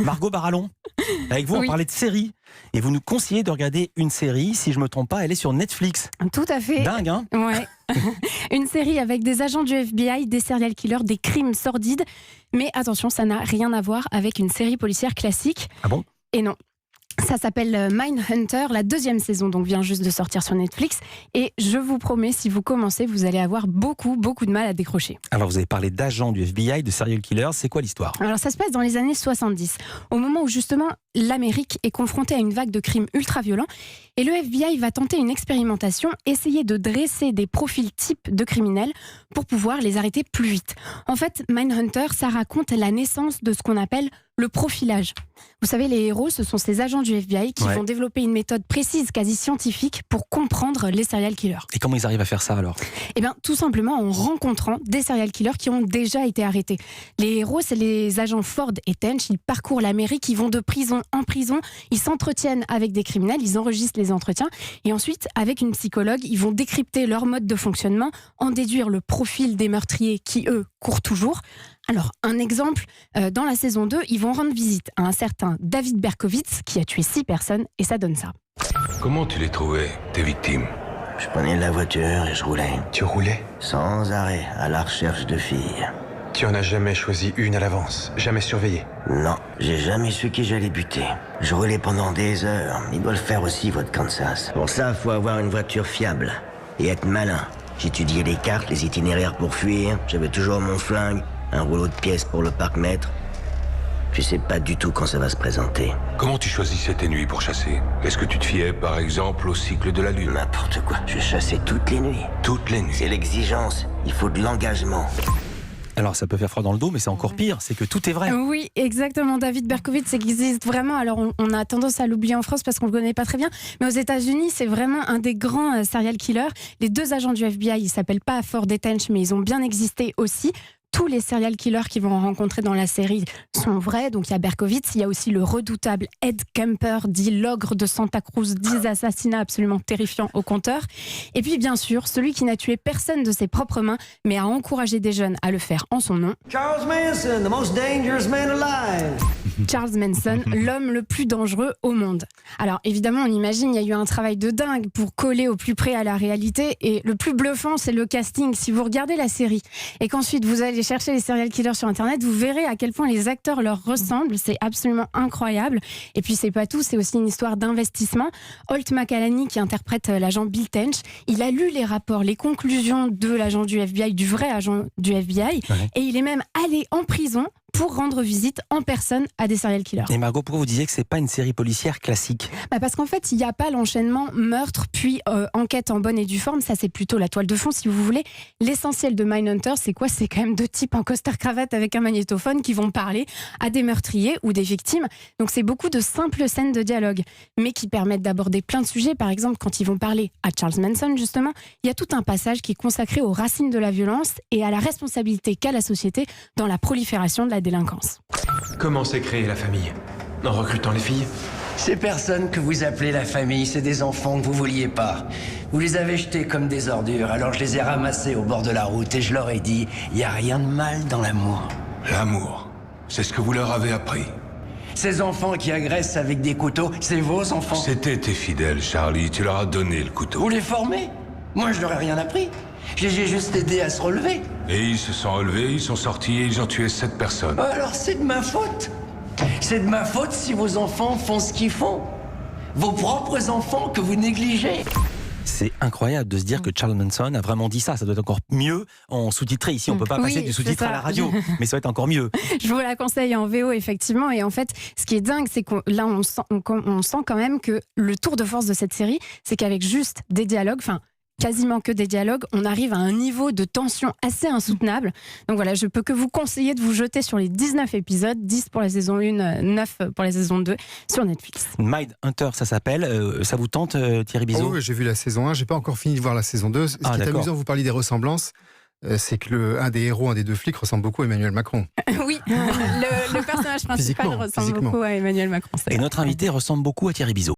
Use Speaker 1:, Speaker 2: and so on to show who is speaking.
Speaker 1: Margot Barallon, avec vous, on
Speaker 2: Oui.
Speaker 1: parlait de séries. Et vous nous conseillez de regarder une série, si je ne me trompe pas, elle est sur Netflix.
Speaker 2: Tout à fait.
Speaker 1: Dingue, hein?
Speaker 2: Ouais. Une série avec des agents du FBI, des serial killers, des crimes sordides. Mais attention, ça n'a rien à voir avec une série policière classique.
Speaker 1: Ah bon?
Speaker 2: Et non. Ça s'appelle Mindhunter, la 2e saison donc vient juste de sortir sur Netflix. Et je vous promets, si vous commencez, vous allez avoir beaucoup de mal à décrocher.
Speaker 1: Alors vous avez parlé d'agents du FBI, de serial killers, c'est quoi l'histoire?
Speaker 2: Alors ça se passe dans les années 70, au moment où justement l'Amérique est confrontée à une vague de crimes ultra-violents. Et le FBI va tenter une expérimentation, essayer de dresser des profils types de criminels pour pouvoir les arrêter plus vite. En fait, Mindhunter, ça raconte la naissance de ce qu'on appelle le profilage. Vous savez, les héros, ce sont ces agents du FBI qui vont développer une méthode précise, quasi scientifique, pour comprendre les serial killers.
Speaker 1: Et comment ils arrivent à faire ça alors?
Speaker 2: Eh bien, tout simplement en rencontrant des serial killers qui ont déjà été arrêtés. Les héros, c'est les agents Ford et Tench. Ils parcourent l'Amérique, ils vont de prison en prison, ils s'entretiennent avec des criminels, ils enregistrent les entretiens. Et ensuite, avec une psychologue, ils vont décrypter leur mode de fonctionnement, en déduire le profil des meurtriers qui, eux, courent toujours. Alors, un exemple, dans la saison 2, ils vont rendre visite à un certain David Berkowitz qui a tué 6 personnes et ça donne ça.
Speaker 3: Comment tu les trouvais, tes victimes?
Speaker 4: Je prenais la voiture et je roulais.
Speaker 3: Tu roulais?
Speaker 4: Sans arrêt, à la recherche de filles.
Speaker 3: Tu en as jamais choisi une à l'avance, jamais surveillé?
Speaker 4: Non, j'ai jamais su qui j'allais buter. Je roulais pendant des heures. Il doit le faire aussi, votre Kansas. Pour ça, faut avoir une voiture fiable et être malin. J'étudiais les cartes, les itinéraires pour fuir. J'avais toujours mon flingue, un rouleau de pièces pour le parc-mètre. Je sais pas du tout quand ça va se présenter.
Speaker 3: Comment tu choisissais tes nuits pour chasser? Est-ce que tu te fiais, par exemple, au cycle de la lune?
Speaker 4: N'importe quoi. Je chassais toutes les nuits.
Speaker 3: Toutes les nuits?
Speaker 4: C'est l'exigence. Il faut de l'engagement.
Speaker 1: Alors ça peut faire froid dans le dos, mais c'est encore pire, c'est que tout est vrai.
Speaker 2: Oui, exactement. David Berkowitz existe vraiment. Alors, on a tendance à l'oublier en France parce qu'on ne le connaît pas très bien. Mais aux États-Unis, c'est vraiment un des grands serial killers. Les 2 agents du FBI, ils s'appellent pas Ford et Tench, mais ils ont bien existé aussi. Tous les serial killers qu'ils vont rencontrer dans la série sont vrais. Donc il y a Berkowitz, il y a aussi le redoutable Ed Kemper, dit l'ogre de Santa Cruz, 10 assassinats absolument terrifiants au compteur. Et puis bien sûr, celui qui n'a tué personne de ses propres mains, mais a encouragé des jeunes à le faire en son nom.
Speaker 5: Charles Manson, the most dangerous man alive.
Speaker 2: Charles Manson, l'homme le plus dangereux au monde. Alors évidemment, on imagine, il y a eu un travail de dingue pour coller au plus près à la réalité. Et le plus bluffant, c'est le casting. Si vous regardez la série et qu'ensuite vous allez chercher les serial killers sur Internet, vous verrez à quel point les acteurs leur ressemblent. C'est absolument incroyable. Et puis c'est pas tout, c'est aussi une histoire d'investissement. Holt McCallany, qui interprète l'agent Bill Tench, il a lu les rapports, les conclusions de l'agent du FBI, du vrai agent du FBI, et il est même allé en prison pour rendre visite en personne à des serial killers.
Speaker 1: Et Margot, pourquoi vous disiez que c'est pas une série policière classique?
Speaker 2: Parce qu'en fait, il n'y a pas l'enchaînement meurtre puis enquête en bonne et due forme. Ça, c'est plutôt la toile de fond, si vous voulez. L'essentiel de Mindhunter, c'est quoi? C'est quand même 2 types en costard-cravate avec un magnétophone qui vont parler à des meurtriers ou des victimes. Donc, c'est beaucoup de simples scènes de dialogue, mais qui permettent d'aborder plein de sujets. Par exemple, quand ils vont parler à Charles Manson, justement, il y a tout un passage qui est consacré aux racines de la violence et à la responsabilité qu'a la société dans la prolifération de la délinquance.
Speaker 6: Comment s'est créée la famille? En recrutant les filles?
Speaker 7: Ces personnes que vous appelez la famille, c'est des enfants que vous vouliez pas. Vous les avez jetés comme des ordures, alors je les ai ramassés au bord de la route et je leur ai dit, il n'y a rien de mal dans l'amour.
Speaker 3: L'amour, c'est ce que vous leur avez appris.
Speaker 7: Ces enfants qui agressent avec des couteaux, c'est vos enfants.
Speaker 3: C'était tes fidèles, Charlie, tu leur as donné le couteau.
Speaker 7: Vous les formez? Moi, je leur ai rien appris. Je les ai juste aidés à se relever.
Speaker 3: Et ils se sont relevés, ils sont sortis et ils ont tué 7 personnes.
Speaker 7: Alors c'est de ma faute. C'est de ma faute si vos enfants font ce qu'ils font. Vos propres enfants que vous négligez.
Speaker 1: C'est incroyable de se dire que Charles Manson a vraiment dit ça. Ça doit être encore mieux en sous-titré. Ici, on ne peut pas passer du sous-titre à la radio, mais ça va être encore mieux.
Speaker 2: Je vous la conseille en VO, effectivement. Et en fait, ce qui est dingue, c'est que là, on sent quand même que le tour de force de cette série, c'est qu'avec juste des dialogues, quasiment que des dialogues, on arrive à un niveau de tension assez insoutenable. Donc voilà, je peux que vous conseiller de vous jeter sur les 19 épisodes, 10 pour la saison 1, 9 pour la saison 2, sur Netflix.
Speaker 1: Mindhunter, ça s'appelle. Ça vous tente, Thierry Bizot?
Speaker 8: Oui, j'ai vu la saison 1, j'ai pas encore fini de voir la saison 2. Ce qui est amusant, vous parliez des ressemblances, c'est que un des héros, un des 2 flics, ressemble beaucoup à Emmanuel Macron.
Speaker 2: Oui, le personnage principal ressemble beaucoup à Emmanuel Macron.
Speaker 1: Et notre invité ressemble beaucoup à Thierry Bizot.